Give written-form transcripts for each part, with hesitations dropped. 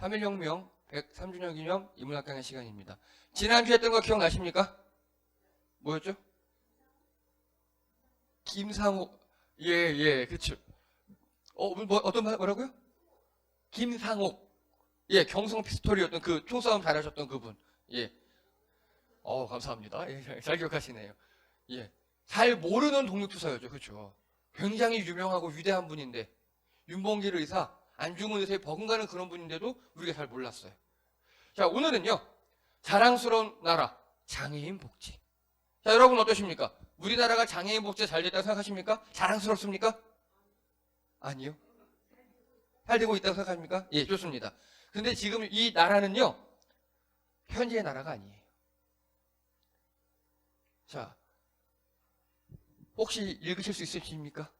3.1혁명 103주년 기념 인문학강의 시간입니다. 지난주에 했던 거 기억나십니까? 뭐였죠? 김상옥. 예, 그쵸. 뭐라고요? 김상옥. 예, 경성 피스톨이었던 그 총싸움 잘하셨던 그분. 예. 감사합니다. 예, 잘 기억하시네요. 예. 잘 모르는 독립투사였죠. 그렇죠. 굉장히 유명하고 위대한 분인데, 윤봉길 의사, 안중근 의사의 버금가는 그런 분인데도 우리가 잘 몰랐어요. 자, 오늘은요, 자랑스러운 나라, 장애인 복지. 자, 여러분 어떠십니까? 우리나라가 장애인 복지가 잘 됐다고 생각하십니까? 자랑스럽습니까? 아니요. 잘 되고 있다고 생각하십니까? 예, 좋습니다. 근데 지금 이 나라는요, 현재의 나라가 아니에요. 자, 혹시 읽으실 수 있으십니까?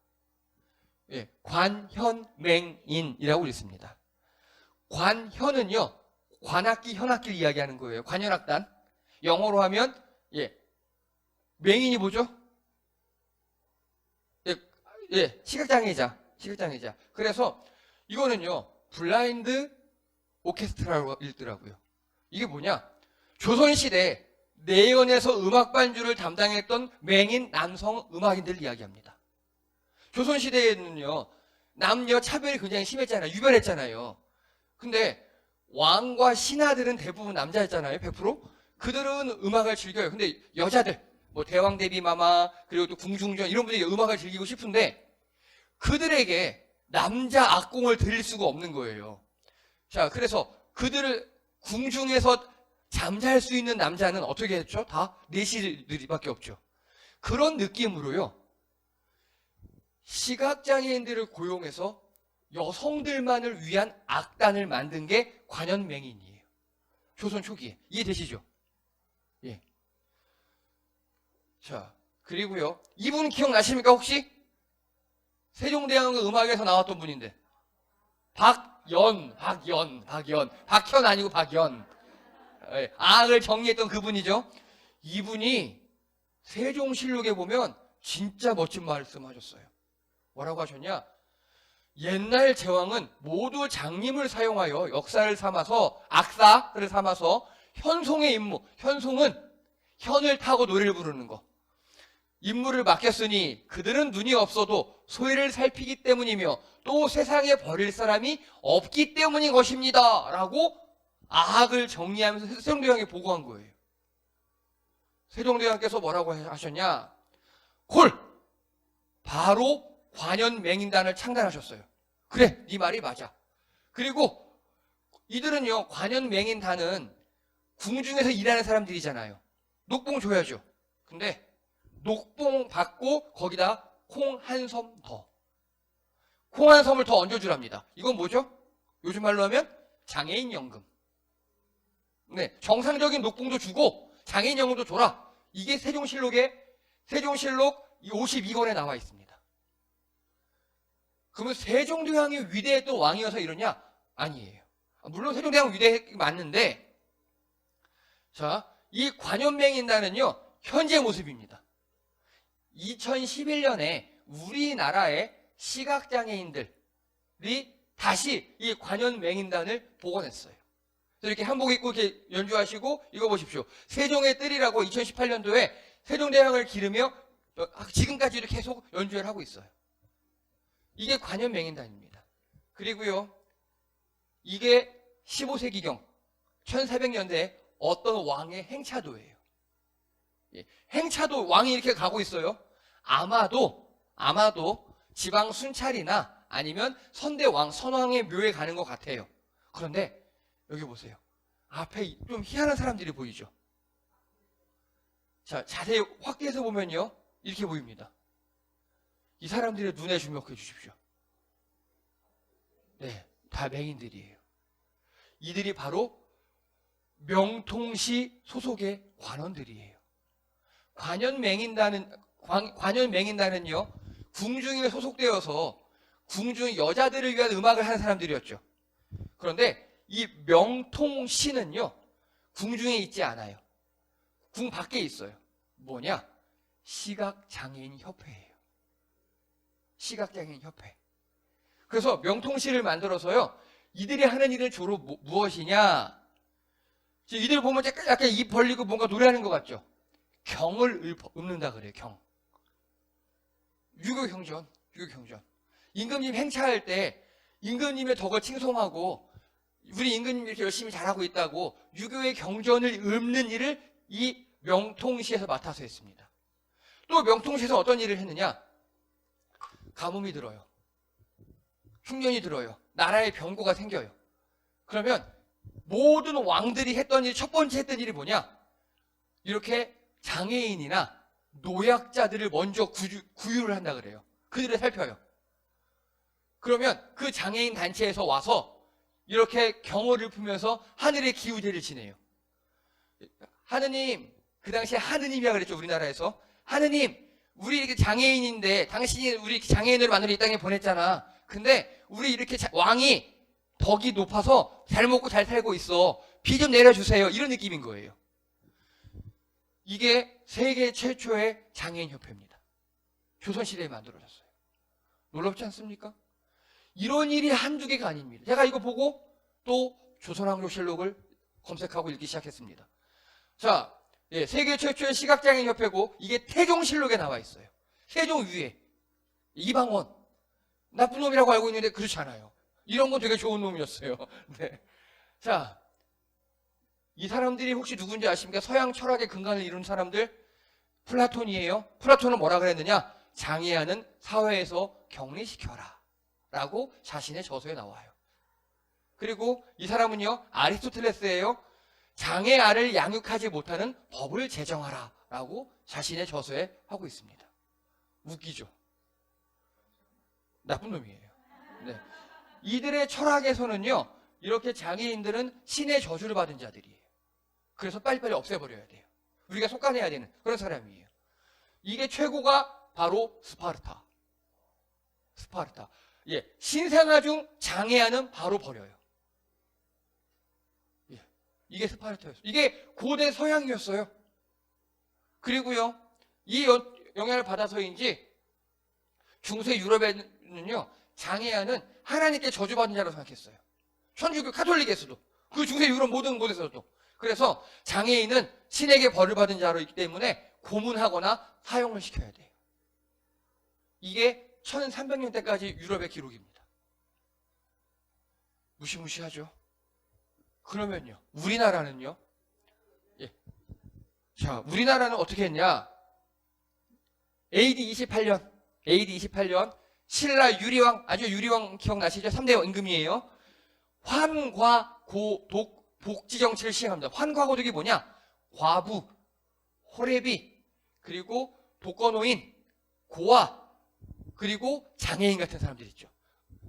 예, 관현맹인이라고 읽습니다. 관현은요, 관악기, 현악기를 이야기하는 거예요. 관현악단. 영어로 하면, 예, 맹인이 뭐죠? 예, 시각장애자. 그래서 이거는요, 블라인드 오케스트라로 읽더라고요. 이게 뭐냐? 조선시대 내연에서 음악 반주를 담당했던 맹인 남성 음악인들을 이야기합니다. 조선시대에는요, 남녀 차별이 굉장히 심했잖아요. 유별했잖아요. 근데 왕과 신하들은 대부분 남자였잖아요. 100%. 그들은 음악을 즐겨요. 근데 여자들, 뭐 대왕 대비 마마, 그리고 또 궁중전 이런 분들이 음악을 즐기고 싶은데 그들에게 남자 악공을 들릴 수가 없는 거예요. 자, 그래서 그들을 궁중에서 잠잘 수 있는 남자는 어떻게 했죠? 다 내시들밖에 없죠. 그런 느낌으로요, 시각장애인들을 고용해서 여성들만을 위한 악단을 만든 게 관현맹인이에요. 조선 초기에. 이해되시죠? 예. 자, 그리고요, 이분 기억나십니까 혹시? 세종대왕의 음악에서 나왔던 분인데, 박현 아니고 박연. 악을 정리했던 그분이죠. 이분이 세종실록에 보면 진짜 멋진 말씀하셨어요. 뭐라고 하셨냐? 옛날 제왕은 모두 장님을 사용하여 역사를 삼아서, 악사를 삼아서 현송의 임무, 현송은 현을 타고 노래를 부르는 거, 임무를 맡겼으니 그들은 눈이 없어도 소리를 살피기 때문이며 또 세상에 버릴 사람이 없기 때문인 것입니다 라고 악을 정리하면서 세종대왕에 보고한 거예요. 세종대왕께서 뭐라고 하셨냐? 바로 관현맹인단을 창단하셨어요. 그래, 네 말이 맞아. 그리고 이들은요, 관현맹인단은 궁중에서 일하는 사람들이잖아요. 녹봉 줘야죠. 근데 녹봉 받고 거기다 콩 한 섬 더. 콩 한 섬을 더 얹어주랍니다. 이건 뭐죠? 요즘 말로 하면 장애인 연금. 네, 정상적인 녹봉도 주고 장애인 연금도 줘라. 이게 세종실록 52권에 나와 있습니다. 그러면 세종대왕이 위대했던 왕이어서 이러냐? 아니에요. 물론 세종대왕 맞는데, 자, 이 관현맹인단은요, 현재 모습입니다. 2011년에 우리나라의 시각장애인들이 다시 이 관현맹인단을 복원했어요. 이렇게 한복 입고 이렇게 연주하시고, 이거 보십시오. 세종의 뜰이라고 2018년도에 세종대왕을 기르며 지금까지도 계속 연주를 하고 있어요. 이게 관현맹인단입니다. 그리고요, 이게 15세기경 1400년대 어떤 왕의 행차도예요. 예, 행차도 왕이 이렇게 가고 있어요. 아마도 지방 순찰이나 아니면 선대왕, 선왕의 묘에 가는 것 같아요. 그런데 여기 보세요. 앞에 좀 희한한 사람들이 보이죠? 자, 자세히 확대해서 보면요, 이렇게 보입니다. 이 사람들의 눈에 주목해 주십시오. 네, 다 맹인들이에요. 이들이 바로 명통시 소속의 관원들이에요. 관현맹인단은요, 궁중에 소속되어서 궁중 여자들을 위한 음악을 하는 사람들이었죠. 그런데 이 명통시는요, 궁중에 있지 않아요. 궁 밖에 있어요. 뭐냐? 시각장애인 협회예요. 시각장애인 협회. 그래서 명통시를 만들어서요, 이들이 하는 일은 주로 무엇이냐? 지금 이들 보면 약간 입 벌리고 뭔가 노래하는 것 같죠? 경을 읊는다 그래요. 경. 유교 경전. 임금님 행차할 때 임금님의 덕을 칭송하고 우리 임금님이 이렇게 열심히 잘하고 있다고 유교의 경전을 읊는 일을 이 명통시에서 맡아서 했습니다. 또 명통시에서 어떤 일을 했느냐? 가뭄이 들어요. 흉년이 들어요. 나라에 병고가 생겨요. 그러면 모든 왕들이 했던 일, 첫 번째 했던 일이 뭐냐? 이렇게 장애인이나 노약자들을 먼저 구유를 한다 그래요. 그들을 살펴요. 그러면 그 장애인 단체에서 와서 이렇게 경을 읊으면서 하늘의 기우제를 지내요. 하느님, 그 당시에 하느님이라 그랬죠. 우리나라에서. 하느님, 우리 이렇게 장애인인데 당신이 우리 장애인으로 만들어 이 땅에 보냈잖아. 근데 우리 이렇게 왕이 덕이 높아서 잘 먹고 잘 살고 있어. 비 좀 내려주세요. 이런 느낌인 거예요. 이게 세계 최초의 장애인협회입니다. 조선시대에 만들어졌어요. 놀랍지 않습니까? 이런 일이 한두 개가 아닙니다. 제가 이거 보고 또 조선왕조실록을 검색하고 읽기 시작했습니다. 자, 세계 최초의 시각장애인협회고 이게 태종실록에 나와 있어요. 세종 위에 이방원 나쁜 놈이라고 알고 있는데 그렇지 않아요. 이런 건 되게 좋은 놈이었어요. 네. 자, 이 사람들이 혹시 누군지 아십니까? 서양 철학의 근간을 이룬 사람들 플라톤이에요. 플라톤은 뭐라 그랬느냐? 장애하는 사회에서 격리시켜라 라고 자신의 저서에 나와요. 그리고 이 사람은요 아리스토텔레스예요. 장애아를 양육하지 못하는 법을 제정하라 라고 자신의 저서에 하고 있습니다. 웃기죠? 나쁜 놈이에요. 네. 이들의 철학에서는요 이렇게 장애인들은 신의 저주를 받은 자들이에요. 그래서 빨리빨리 없애버려야 돼요. 우리가 속아내야 되는 그런 사람이에요. 이게 최고가 바로 스파르타. 예, 신생아 중 장애아는 바로 버려요. 예, 이게 스파르타였어요. 이게 고대 서양이었어요. 그리고요, 이 영향을 받아서인지 중세 유럽에는요, 장애아는 하나님께 저주받은 자라고 생각했어요. 천주교 카톨릭에서도, 그 중세 유럽 모든 곳에서도. 그래서 장애인은 신에게 벌을 받은 자로있기 때문에 고문하거나 사형을 시켜야 돼요. 이게 1300년 때까지 유럽의 기록입니다. 무시무시하죠? 그러면요, 우리나라는요? 예. 자, 우리나라는 어떻게 했냐? AD 28년, 신라 유리왕, 아주 유리왕 기억나시죠? 3대 임금이에요. 환과고독 복지 정치를 시행합니다. 환과고독이 뭐냐? 과부, 호래비, 그리고 독거노인, 고아, 그리고 장애인 같은 사람들 있죠.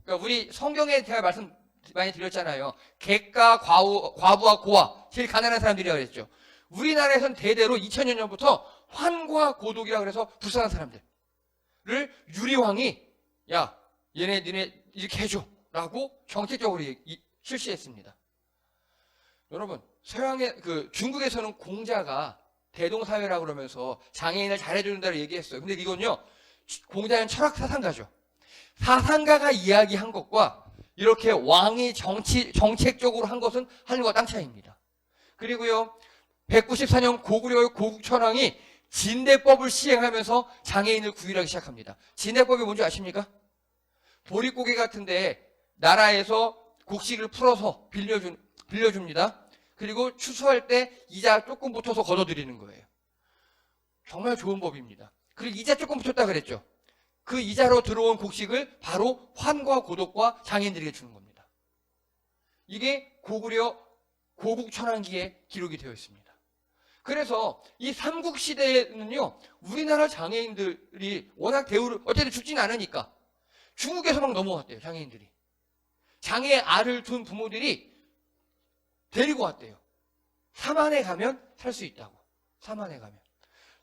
그러니까 우리 성경에 제가 말씀 많이 드렸잖아요. 객가, 과부와 고아, 제일 가난한 사람들이라고 그랬죠. 우리나라에서는 대대로 2000년 전부터 환과 고독이라고 그래서 불쌍한 사람들을 유리왕이 야, 니네 이렇게 해줘 라고 정책적으로 실시했습니다. 여러분, 서양의 중국에서는 공자가 대동사회라고 그러면서 장애인을 잘해준다고 얘기했어요. 근데 이건요, 공자는 철학 사상가죠. 사상가가 이야기한 것과 이렇게 왕이 정책적으로 한 것은 하늘과 땅 차이입니다. 그리고요, 194년 고구려의 고국천왕이 진대법을 시행하면서 장애인을 구휼하기 시작합니다. 진대법이 뭔지 아십니까? 보릿고개 같은데 나라에서 곡식을 풀어서 빌려줍니다. 그리고 추수할 때 이자 조금 붙어서 걷어들이는 거예요. 정말 좋은 법입니다. 그리고 이자 조금 붙였다 그랬죠. 그 이자로 들어온 곡식을 바로 환과 고독과 장애인들에게 주는 겁니다. 이게 고구려 고국천왕기에 기록이 되어 있습니다. 그래서 이 삼국시대에는요, 우리나라 장애인들이 워낙 대우를, 어쨌든 죽진 않으니까 중국에서 막 넘어왔대요, 장애인들이. 장애 알을 둔 부모들이 데리고 왔대요. 사만에 가면 살 수 있다고. 사만에 가면.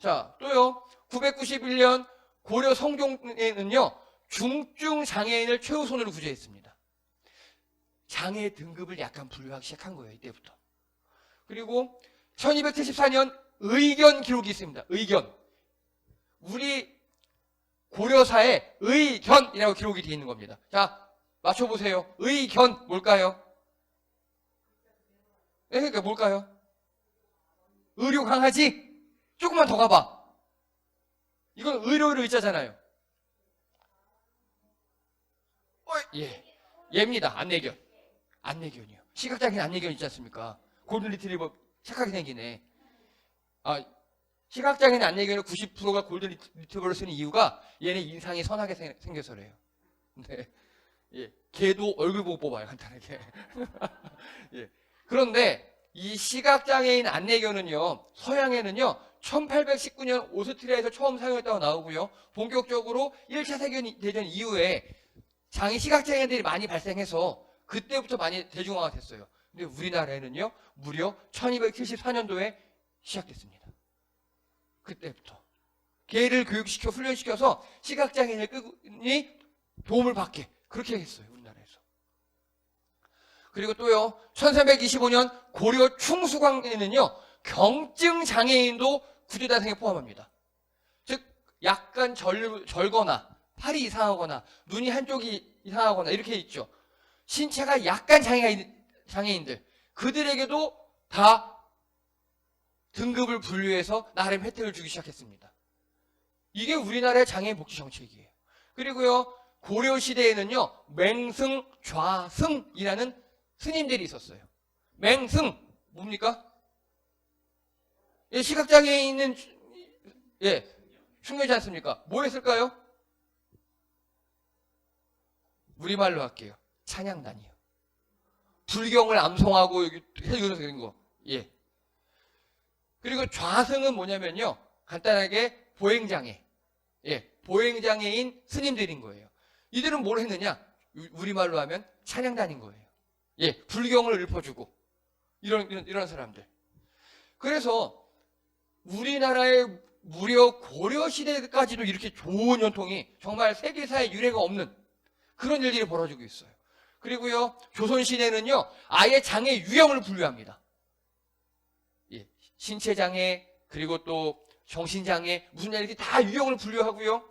자, 또요, 991년 고려 성종에는요, 중증 장애인을 최우선으로 구제했습니다. 장애 등급을 약간 분류하기 시작한 거예요, 이때부터. 그리고 1274년 의견 기록이 있습니다. 의견. 우리 고려사에 의견이라고 기록이 되어 있는 겁니다. 자, 맞춰보세요. 의견 뭘까요? 그러니까 뭘까요? 의료 강아지? 조금만 더 가봐. 이건 의료의 의자잖아요. 예. 얘입니다. 안내견. 안내견이요. 시각장애인 안내견 있지 않습니까? 골든 리트리버 착하게 생기네. 아, 시각장애인 안내견의 90%가 골든 리트리버를 쓰는 이유가 얘네 인상이 선하게 생겨서래요. 네. 예. 걔도 얼굴 보고 뽑아요, 간단하게. 예. 그런데 이 시각장애인 안내견은요, 서양에는요, 1819년 오스트리아에서 처음 사용했다고 나오고요, 본격적으로 1차 세계대전 이후에 시각장애인들이 많이 발생해서 그때부터 많이 대중화가 됐어요. 근데 우리나라에는요, 무려 1274년도에 시작됐습니다. 그때부터. 걔를 교육시켜, 훈련시켜서 시각장애인이 도움을 받게 그렇게 했어요, 우리나라에서. 그리고 또요, 1325년 고려 충수광에는요, 경증 장애인도 구제대상에 포함합니다. 즉, 약간 절거나, 팔이 이상하거나, 눈이 한쪽이 이상하거나, 이렇게 있죠. 신체가 약간 장애인들, 그들에게도 다 등급을 분류해서 나름 혜택을 주기 시작했습니다. 이게 우리나라의 장애인 복지 정책이에요. 그리고요, 고려 시대에는요, 맹승, 좌승이라는 스님들이 있었어요. 맹승, 뭡니까? 예, 시각장애인은, 예, 충분하지 않습니까? 뭐 했을까요? 우리말로 할게요. 찬양단이요. 불경을 암송하고, 여기 해주는 그런 거. 예. 그리고 좌승은 뭐냐면요, 간단하게 보행장애. 예, 보행장애인 스님들인 거예요. 이들은 뭘 했느냐? 우리말로 하면 찬양단인 거예요. 예, 불경을 읊어주고 이런 사람들. 그래서 우리나라의 무려 고려 시대까지도 이렇게 좋은 전통이 정말 세계사에 유례가 없는 그런 일들이 벌어지고 있어요. 그리고요, 조선 시대는요, 아예 장애 유형을 분류합니다. 예, 신체 장애, 그리고 또 정신 장애, 무슨 이렇게 다 유형을 분류하고요.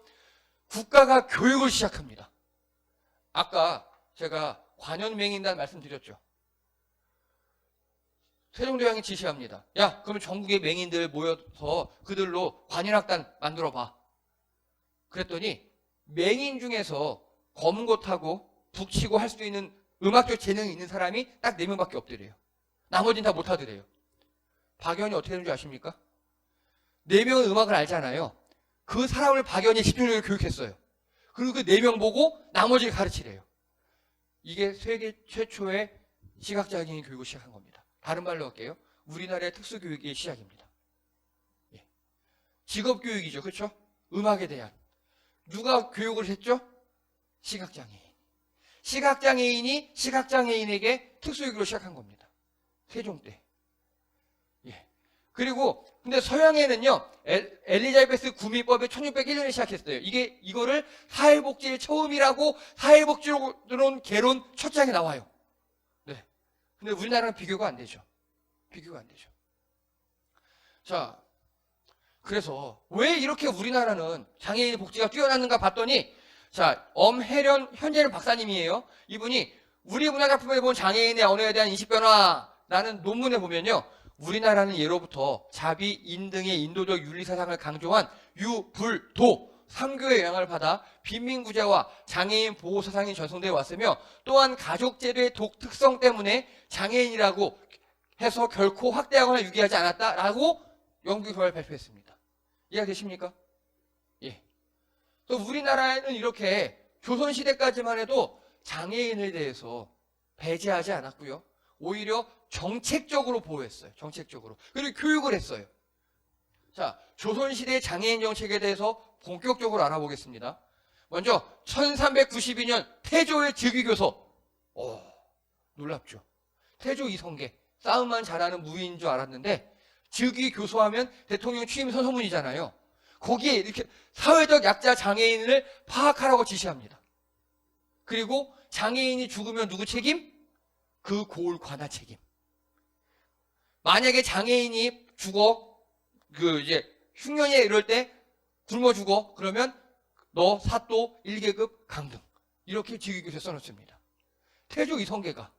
국가가 교육을 시작합니다. 아까 제가 관현맹인단 말씀드렸죠. 세종대왕이 지시합니다. 야, 그러면 전국의 맹인들 모여서 그들로 관현악단 만들어봐. 그랬더니 맹인 중에서 검은고하고 북치고 할 수 있는 음악적 재능이 있는 사람이 딱 4명밖에 없더래요. 나머지는 다 못하더래요. 박연이 어떻게 되는 줄 아십니까? 4명은 음악을 알잖아요. 그 사람을 박연이 집중력을 교육했어요. 그리고 그 4명 보고 나머지를 가르치래요. 이게 세계 최초의 시각장애인 교육을 시작한 겁니다. 다른 말로 할게요. 우리나라의 특수교육의 시작입니다. 예. 직업교육이죠. 그렇죠? 음악에 대한. 누가 교육을 했죠? 시각장애인. 시각장애인이 시각장애인에게 특수교육을 시작한 겁니다. 세종 때. 예. 그리고 근데 서양에는요, 엘리자베스 구미법이 1601년에 시작했어요. 이거를 사회복지의 처음이라고 사회복지론 개론 첫 장에 나와요. 네. 근데 우리나라는 비교가 안 되죠. 비교가 안 되죠. 자, 그래서 왜 이렇게 우리나라는 장애인 복지가 뛰어났는가 봤더니, 자, 엄혜련, 현재는 박사님이에요. 이분이 우리 문화작품에 본 장애인의 언어에 대한 인식 변화라는 논문에 보면요, 우리나라는 예로부터 자비, 인 등의 인도적 윤리사상을 강조한 유, 불, 도 3교의 영향을 받아 빈민구제와 장애인 보호사상이 전송되어 왔으며, 또한 가족제도의 독특성 때문에 장애인이라고 해서 결코 확대하거나 유기하지 않았다라고 연구 결과를 발표했습니다. 이해가 되십니까? 예. 또 우리나라에는 이렇게 조선시대까지만 해도 장애인에 대해서 배제하지 않았고요. 오히려 정책적으로 보호했어요. 정책적으로. 그리고 교육을 했어요. 자, 조선시대 장애인 정책에 대해서 본격적으로 알아보겠습니다. 먼저 1392년 태조의 즉위교서. 놀랍죠. 태조 이성계. 싸움만 잘하는 무인인 줄 알았는데 즉위교서하면 대통령 취임 선서문이잖아요. 거기에 이렇게 사회적 약자 장애인을 파악하라고 지시합니다. 그리고 장애인이 죽으면 누구 책임? 그 고을 관할 책임. 만약에 장애인이 죽어, 이제 흉년에 이럴 때 굶어 죽어, 그러면 너 사또 1계급 강등. 이렇게 즉위교서에 써놓습니다. 태조 이성계가.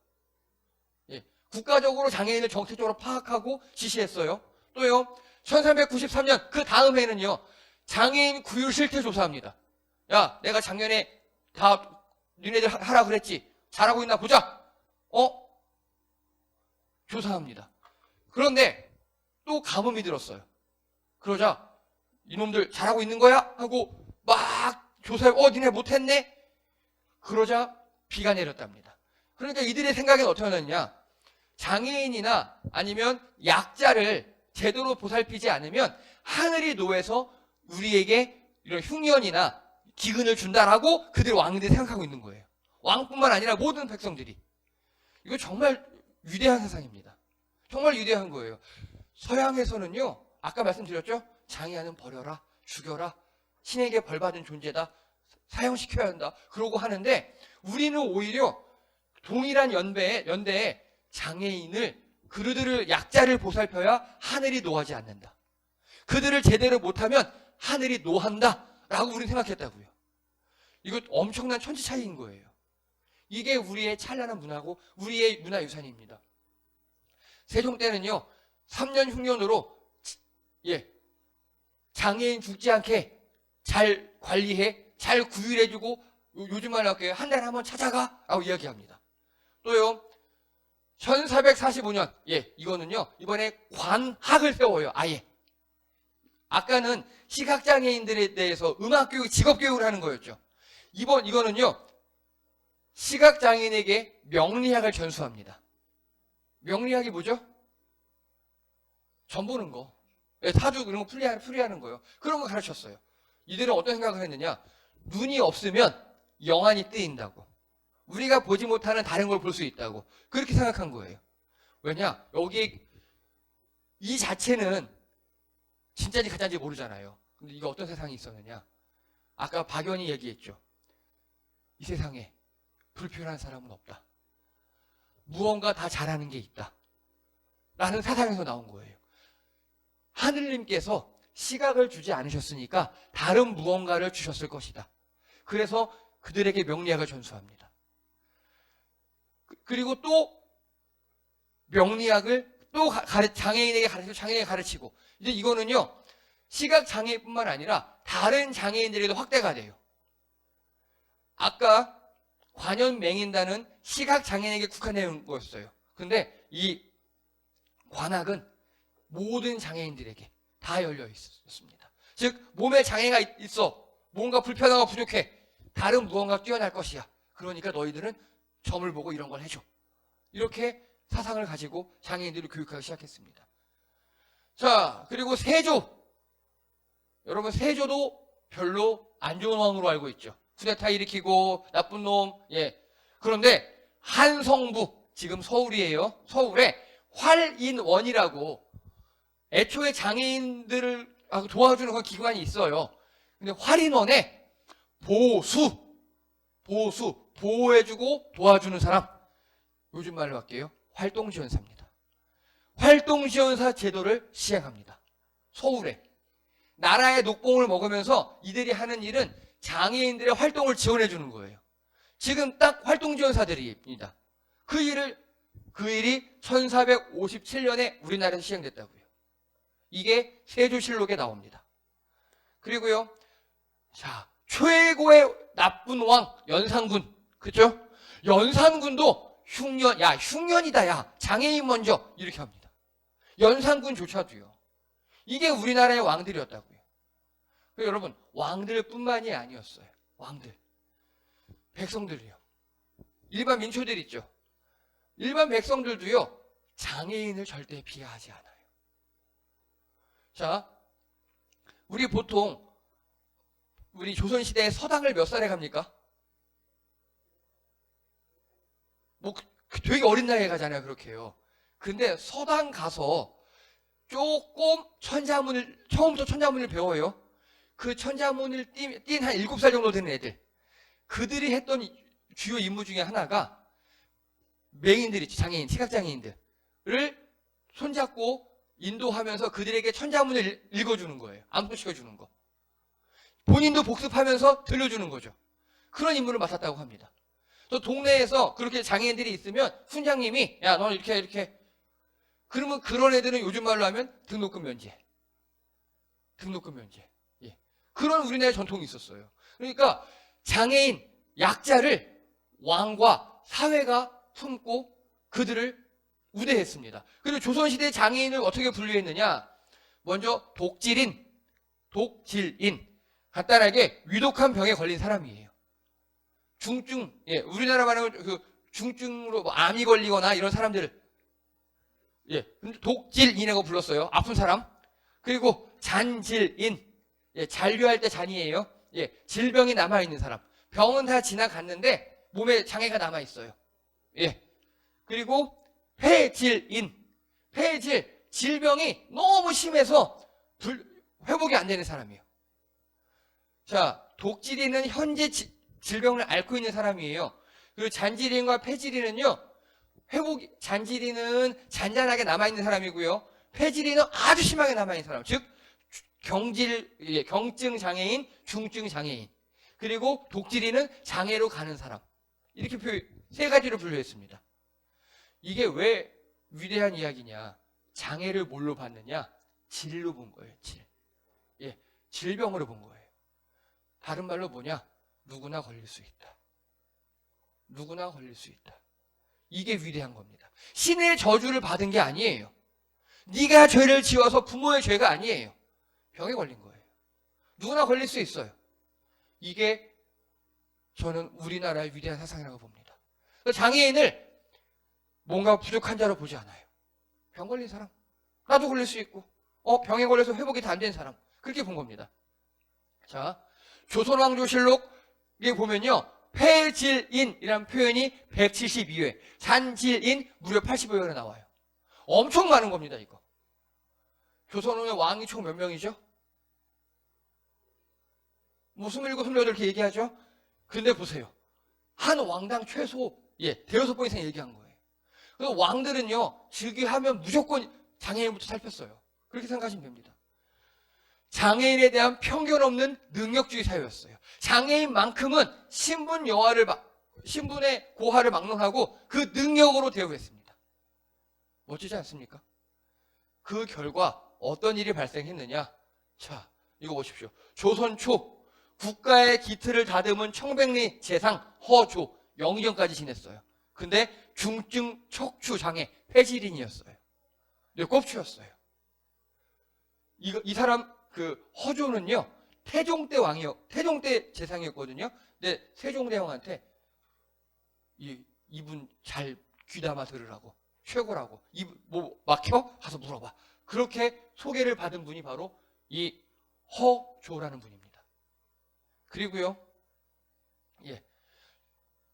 예. 국가적으로 장애인을 정책적으로 파악하고 지시했어요. 또요, 1393년 그 다음 해는요, 장애인 구휼 실태 조사합니다. 야, 내가 작년에 다 니네들 하라 그랬지? 잘하고 있나 보자. 조사합니다. 그런데 또 가뭄이 들었어요. 그러자 이놈들 잘하고 있는 거야? 하고 막 조사해. 니네 못했네? 그러자 비가 내렸답니다. 그러니까 이들의 생각은 어떻게 하느냐? 장애인이나 아니면 약자를 제대로 보살피지 않으면 하늘이 노해서 우리에게 이런 흉년이나 기근을 준다라고 그들 왕들이 생각하고 있는 거예요. 왕뿐만 아니라 모든 백성들이. 이거 정말 위대한 세상입니다. 정말 위대한 거예요. 서양에서는요, 아까 말씀드렸죠? 장애인은 버려라, 죽여라, 신에게 벌받은 존재다, 사형시켜야 한다, 그러고 하는데, 우리는 오히려 동일한 연대에 장애인을, 그들을, 약자를 보살펴야 하늘이 노하지 않는다. 그들을 제대로 못하면 하늘이 노한다 라고 우리는 생각했다고요. 이거 엄청난 천지 차이인 거예요. 이게 우리의 찬란한 문화고 우리의 문화유산입니다. 세종 때는요, 3년 흉년으로 장애인 죽지 않게 잘 관리해, 잘 구휼해주고, 요즘 말로 할게요, 한 달에 한 번 찾아가 라고 이야기합니다. 또요, 1445년, 이거는요, 이번에 관학을 세워요. 아예. 아까는 시각장애인들에 대해서 음악교육, 직업교육을 하는 거였죠. 이거는요, 시각장애인에게 명리학을 전수합니다. 명리학이 뭐죠? 점 보는 거. 사주 그런 거 풀이하는 거예요. 그런 거 가르쳤어요. 이들은 어떤 생각을 했느냐? 눈이 없으면 영안이 뜨인다고. 우리가 보지 못하는 다른 걸 볼 수 있다고. 그렇게 생각한 거예요. 왜냐? 여기 이 자체는 진짜인지 가짜인지 모르잖아요. 근데 이거 어떤 세상이 있었느냐? 아까 박연이 얘기했죠. 이 세상에 불편한 사람은 없다. 무언가 다 잘하는 게 있다. 라는 사상에서 나온 거예요. 하느님께서 시각을 주지 않으셨으니까 다른 무언가를 주셨을 것이다. 그래서 그들에게 명리학을 전수합니다. 그리고 또 명리학을 또 장애인에게 가르치고 장애인에게 가르치고, 이제 이거는요, 시각장애뿐만 아니라 다른 장애인들에게도 확대가 돼요. 아까 관현맹인단은 시각장애인에게 국한된 거였어요. 근데 이 관학은 모든 장애인들에게 다 열려 있었습니다. 즉, 몸에 장애가 있어. 뭔가 불편하고 부족해. 다른 무언가 뛰어날 것이야. 그러니까 너희들은 점을 보고 이런 걸 해줘. 이렇게 사상을 가지고 장애인들을 교육하기 시작했습니다. 자, 그리고 세조. 여러분, 세조도 별로 안 좋은 왕으로 알고 있죠. 쿠데타 일으키고 나쁜 놈. 그런데 한성부, 지금 서울이에요. 서울에 활인원이라고 애초에 장애인들을 도와주는 그런 기관이 있어요. 근데 활인원에 보호해주고 도와주는 사람, 요즘 말로 할게요, 활동지원사입니다. 활동지원사 제도를 시행합니다. 서울에. 나라의 녹봉을 먹으면서 이들이 하는 일은 장애인들의 활동을 지원해주는 거예요. 지금 딱 활동지원사들입니다. 그 일이 1457년에 우리나라에서 시행됐다고요. 이게 세조실록에 나옵니다. 그리고요, 자, 최고의 나쁜 왕, 연산군. 그죠? 연산군도 흉년이다, 장애인 먼저. 이렇게 합니다. 연산군조차도요. 이게 우리나라의 왕들이었다고요. 여러분, 왕들뿐만이 아니었어요. 왕들. 백성들이요. 일반 민초들 있죠. 일반 백성들도요, 장애인을 절대 비하하지 않아요. 자, 우리 보통 우리 조선시대에 서당을 몇 살에 갑니까? 되게 어린 나이에 가잖아요. 그렇게요. 근데 서당 가서 조금 처음부터 천자문을 배워요. 그 천자문을 띈 한 7살 정도 되는 애들. 그들이 했던 주요 임무 중에 하나가 맹인들 있지, 장애인, 시각장애인들을 손잡고 인도하면서 그들에게 천자문을 읽어주는 거예요. 암송시켜주는 거. 본인도 복습하면서 들려주는 거죠. 그런 임무를 맡았다고 합니다. 또 동네에서 그렇게 장애인들이 있으면 훈장님이 야, 너 이렇게 이렇게. 그러면 그런 애들은 요즘 말로 하면 등록금 면제. 등록금 면제. 예. 그런 우리나라의 전통이 있었어요. 그러니까 장애인, 약자를 왕과 사회가 품고 그들을 우대했습니다. 그리고 조선시대 장애인을 어떻게 분류했느냐? 먼저 독질인, 간단하게 위독한 병에 걸린 사람이에요. 중증, 예, 우리나라 말하면 그 중증으로 뭐 암이 걸리거나 이런 사람들을, 예, 독질인이라고 불렀어요. 아픈 사람. 그리고 잔질인, 예, 잔류할 때 잔이에요. 예, 질병이 남아있는 사람. 병은 다 지나갔는데 몸에 장애가 남아있어요. 예. 그리고 폐질인, 질병이 너무 심해서 회복이 안 되는 사람이에요. 자, 독질인은 현재 질병을 앓고 있는 사람이에요. 그리고 잔질인과 폐질인은요, 잔질인은 잔잔하게 남아있는 사람이고요. 폐질인은 아주 심하게 남아있는 사람. 즉, 경증 장애인, 중증 장애인. 그리고 독질인은 장애로 가는 사람. 이렇게 세 가지로 분류했습니다. 이게 왜 위대한 이야기냐? 장애를 뭘로 봤느냐? 질로 본 거예요, 질. 예, 질병으로 본 거예요. 다른 말로 뭐냐? 누구나 걸릴 수 있다. 누구나 걸릴 수 있다. 이게 위대한 겁니다. 신의 저주를 받은 게 아니에요. 네가 죄를 지어서 부모의 죄가 아니에요. 병에 걸린 거예요. 누구나 걸릴 수 있어요. 이게 저는 우리나라의 위대한 사상이라고 봅니다. 장애인을 뭔가 부족한 자로 보지 않아요. 병 걸린 사람, 나도 걸릴 수 있고, 병에 걸려서 회복이 다 안 된 사람, 그렇게 본 겁니다. 자, 조선왕조실록에 보면요, 폐질인이라는 표현이 172회, 잔질인 무려 85회나 나와요. 엄청 많은 겁니다, 이거. 조선의 왕이 총 몇 명이죠? 뭐 27, 28 이렇게 얘기하죠? 근데 보세요. 한 왕당 최소, 대여섯 번 이상 얘기한 거예요. 그래서 왕들은요, 즉위하면 무조건 장애인부터 살폈어요. 그렇게 생각하시면 됩니다. 장애인에 대한 편견 없는 능력주의 사회였어요. 장애인만큼은 신분의 고하를 막론하고 그 능력으로 대우했습니다. 멋지지 않습니까? 그 결과 어떤 일이 발생했느냐? 자, 이거 보십시오. 조선 초 국가의 기틀을 다듬은 청백리 재상 허조 영의정까지 지냈어요. 근데 중증 척추 장애 폐질인이었어요. 네, 꼽추였어요. 이 사람 그 허조는요, 태종때 태종때 재상이었거든요. 근데 세종대왕한테 이분 잘 귀담아 들으라고, 최고라고, 뭐 막혀? 가서 물어봐. 그렇게 소개를 받은 분이 바로 이 허조라는 분입니다. 그리고요,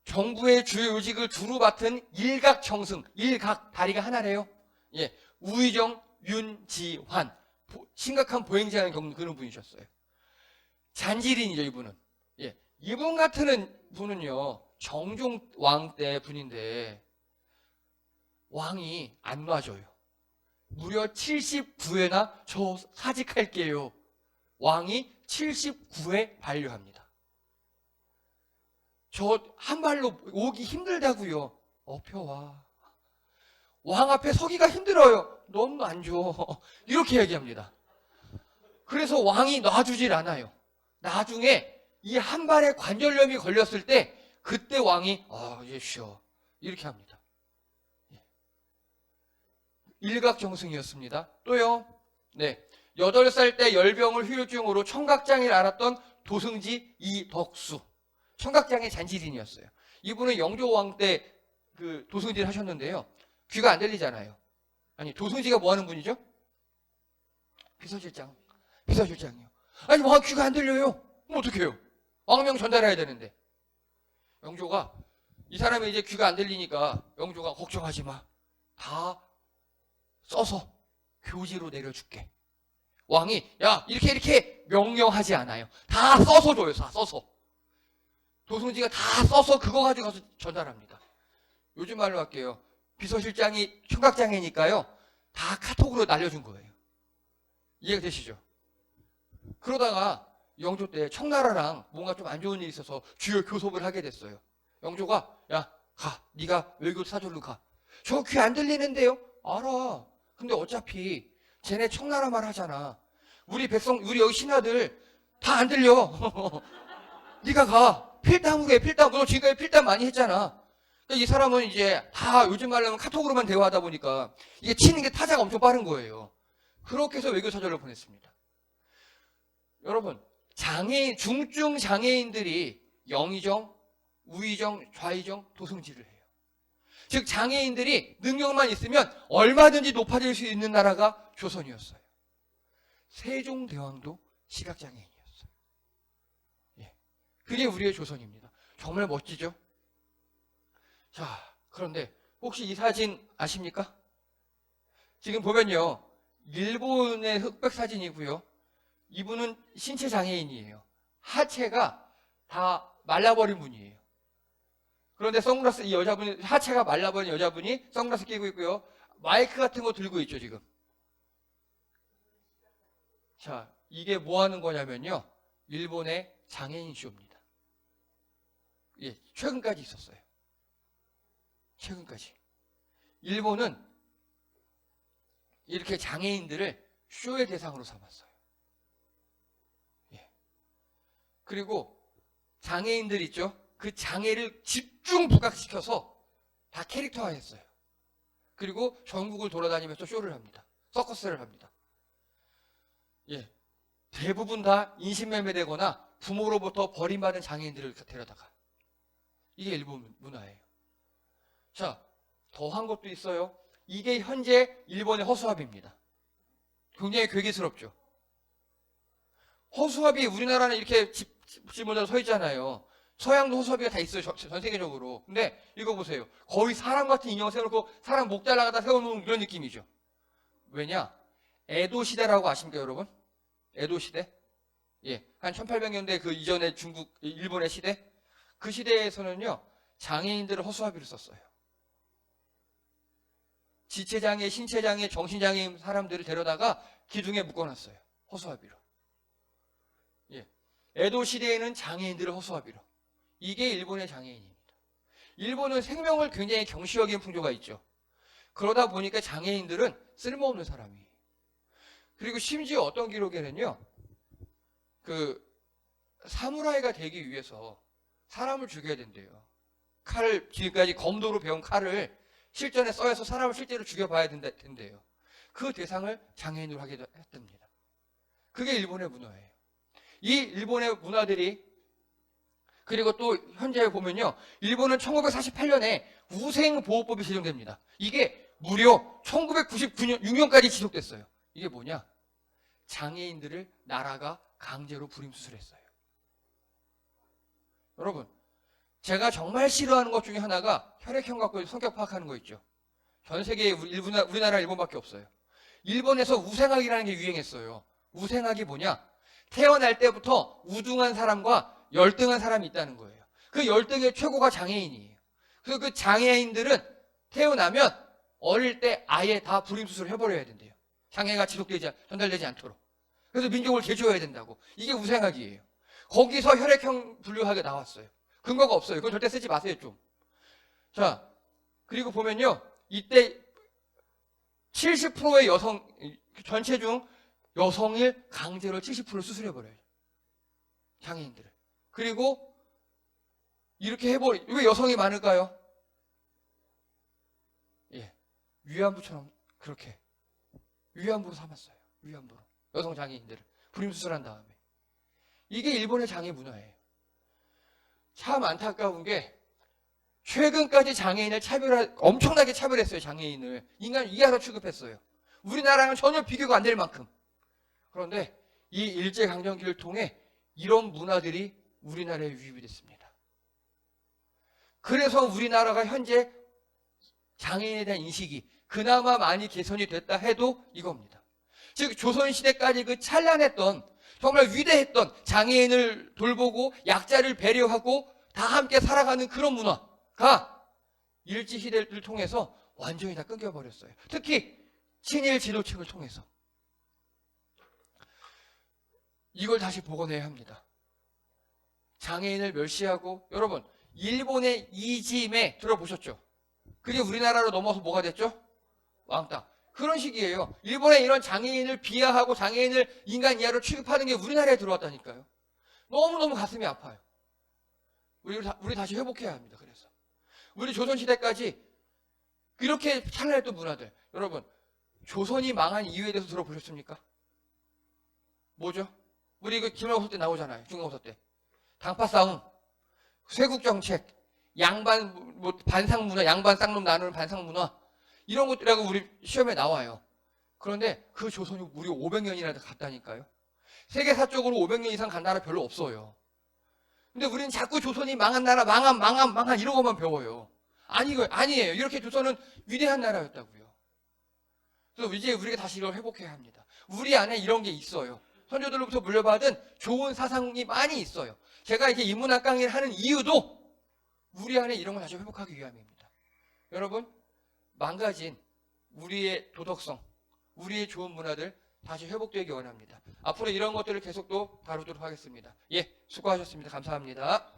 정부의 주요 요직을 두루 맡은 일각청승, 다리가 하나래요. 우의정, 윤지환, 심각한 보행장애를 겪는 그런 분이셨어요. 잔질인이죠, 이분은. 이분 같은 분은요, 정종 왕 때 분인데 왕이 안 놔줘요. 무려 79회나 저 사직할게요. 왕이 79회 반려합니다. 저 한 발로 오기 힘들다고요. 펴와. 왕 앞에 서기가 힘들어요. 넌 안 줘. 이렇게 얘기합니다. 그래서 왕이 놔주질 않아요. 나중에 이 한 발에 관절염이 걸렸을 때 그때 왕이 이제 쉬어. 이렇게 합니다. 일각정승이었습니다. 또요. 8살 때 열병을 후유증으로 청각장애를 앓았던 도승지 이덕수. 청각장애 잔질인이었어요. 이분은 영조왕 때 그 도승지를 하셨는데요. 귀가 안 들리잖아요. 아니, 도승지가 뭐 하는 분이죠? 비서실장이요. 아니, 왕 귀가 안 들려요. 그럼 어떡해요? 왕명 전달해야 되는데. 영조가, 이 사람이 이제 귀가 안 들리니까 영조가 걱정하지 마. 다 써서 교지로 내려줄게. 왕이, 야, 이렇게 명령하지 않아요. 다 써서 줘요, 다 써서. 도승지가 다 써서 그거 가지고 가서 전달합니다. 요즘 말로 할게요. 비서실장이 청각장애니까요. 다 카톡으로 날려준 거예요. 이해가 되시죠? 그러다가 영조 때 청나라랑 뭔가 좀 안 좋은 일이 있어서 주요 교섭을 하게 됐어요. 영조가 야, 가. 네가 외교 사절로 가. 저 귀 안 들리는데요? 알아. 근데 어차피 쟤네 청나라 말 하잖아. 우리 백성, 우리 여기 신하들 다 안 들려. 네가 가. 필담으로 해, 필담. 너 지금까지 필담 많이 했잖아. 이 사람은 이제 다 요즘 말로 하면 카톡으로만 대화하다 보니까 이게 치는 게 타자가 엄청 빠른 거예요. 그렇게 해서 외교사절을 보냈습니다. 여러분, 장애인, 중증 장애인들이 영의정, 우의정, 좌의정, 도승지를 해요. 즉 장애인들이 능력만 있으면 얼마든지 높아질 수 있는 나라가 조선이었어요. 세종대왕도 시각장애인이었어요. 예. 그게 우리의 조선입니다. 정말 멋지죠? 자, 그런데 혹시 이 사진 아십니까? 지금 보면요. 일본의 흑백 사진이고요. 이분은 신체 장애인이에요. 하체가 다 말라버린 분이에요. 그런데 선글라스, 이 여자분이, 하체가 말라버린 여자분이 선글라스 끼고 있고요. 마이크 같은 거 들고 있죠, 지금. 자, 이게 뭐 하는 거냐면요. 일본의 장애인 쇼입니다. 예, 최근까지 있었어요. 최근까지. 일본은 이렇게 장애인들을 쇼의 대상으로 삼았어요. 예. 그리고 장애인들 있죠? 그 장애를 집중 부각시켜서 다 캐릭터화했어요. 그리고 전국을 돌아다니면서 쇼를 합니다. 서커스를 합니다. 예. 대부분 다 인신매매되거나 부모로부터 버림받은 장애인들을 데려다가. 이게 일본 문화예요. 자, 더한 것도 있어요. 이게 현재 일본의 허수아비입니다. 굉장히 괴기스럽죠. 허수아비, 우리나라는 이렇게 집집마다 서 있잖아요. 서양도 허수아비가 다 있어요. 전 세계적으로. 근데 이거 보세요. 거의 사람 같은 인형을 세워놓고 사람 목 잘라가다 세워놓은 이런 느낌이죠. 왜냐? 에도 시대라고 아십니까, 여러분? 에도 시대? 예. 한 1800년대 그 이전에 중국, 일본의 시대? 그 시대에서는요, 장애인들을 허수아비로 썼어요. 지체장애, 신체장애, 정신장애인 사람들을 데려다가 기둥에 묶어놨어요. 허수아비로. 예. 에도 시대에는 장애인들을 허수아비로. 이게 일본의 장애인입니다. 일본은 생명을 굉장히 경시 여기는 풍조가 있죠. 그러다 보니까 장애인들은 쓸모없는 사람이에요. 그리고 심지어 어떤 기록에는요, 그 사무라이가 되기 위해서 사람을 죽여야 된대요. 칼을, 지금까지 검도로 배운 칼을 실전에 써서 사람을 실제로 죽여봐야 된대요. 그 대상을 장애인으로 하게 했답니다. 그게 일본의 문화예요. 이 일본의 문화들이, 그리고 또 현재 보면요, 일본은 1948년에 우생보호법이 제정됩니다. 이게 무려 1999년, 6년까지 지속됐어요. 이게 뭐냐? 장애인들을 나라가 강제로 불임수술했어요. 여러분, 제가 정말 싫어하는 것 중에 하나가 혈액형 갖고 성격 파악하는 거 있죠. 전 세계에 우리나라 일본밖에 없어요. 일본에서 우생학이라는 게 유행했어요. 우생학이 뭐냐? 태어날 때부터 우등한 사람과 열등한 사람이 있다는 거예요. 그 열등의 최고가 장애인이에요. 그래서 그 장애인들은 태어나면 어릴 때 아예 다 불임수술을 해버려야 된대요. 장애가 전달되지 않도록. 그래서 민족을 개조해야 된다고. 이게 우생학이에요. 거기서 혈액형 분류학이 나왔어요. 근거가 없어요. 그건 절대 쓰지 마세요, 좀. 자, 그리고 보면요, 이때 70%의 여성, 전체 중 여성을 강제로 70%를 수술해버려요. 장애인들을. 그리고 이렇게 왜 여성이 많을까요? 예. 위안부처럼 그렇게. 위안부로 삼았어요. 위안부로. 여성 장애인들을. 불임수술한 다음에. 이게 일본의 장애 문화예요. 참 안타까운 게, 최근까지 장애인을 엄청나게 차별했어요, 장애인을. 인간 이하로 취급했어요. 우리나라랑 전혀 비교가 안 될 만큼. 그런데 이 일제강점기를 통해 이런 문화들이 우리나라에 유입이 됐습니다. 그래서 우리나라가 현재 장애인에 대한 인식이 그나마 많이 개선이 됐다 해도 이겁니다. 즉 조선시대까지 그 찬란했던, 정말 위대했던 장애인을 돌보고 약자를 배려하고 다 함께 살아가는 그런 문화가 일제시대를 통해서 완전히 다 끊겨버렸어요. 특히 친일 지도층을 통해서. 이걸 다시 복원해야 합니다. 장애인을 멸시하고, 여러분, 일본의 이지메 들어보셨죠? 그게 우리나라로 넘어서 뭐가 됐죠? 왕따. 그런 식이에요. 일본의 이런 장애인을 비하하고 장애인을 인간 이하로 취급하는 게 우리나라에 들어왔다니까요. 너무너무 가슴이 아파요. 우리 다시 회복해야 합니다. 그래서 우리 조선시대까지 이렇게 찬란했던 문화들, 여러분 조선이 망한 이유에 대해서 들어보셨습니까? 뭐죠? 우리 그 기말고사 때 나오잖아요. 중간고사 때 당파 싸움, 쇄국 정책, 양반 반상 문화, 양반 쌍놈 나누는 반상 문화, 이런 것들하고 우리 시험에 나와요. 그런데 그 조선이 무려 500년이나 갔다니까요. 세계사적으로 500년 이상 간 나라 별로 없어요. 근데 우리는 자꾸 조선이 망한 나라, 망한 이런 것만 배워요. 아니에요. 이렇게 조선은 위대한 나라였다고요. 그래서 이제 우리가 다시 이걸 회복해야 합니다. 우리 안에 이런 게 있어요. 선조들로부터 물려받은 좋은 사상이 많이 있어요. 제가 이렇게 인문학 강의를 하는 이유도 우리 안에 이런 걸 다시 회복하기 위함입니다. 여러분, 망가진 우리의 도덕성, 우리의 좋은 문화들 다시 회복되기 원합니다. 앞으로 이런 것들을 계속 또 다루도록 하겠습니다. 예, 수고하셨습니다. 감사합니다.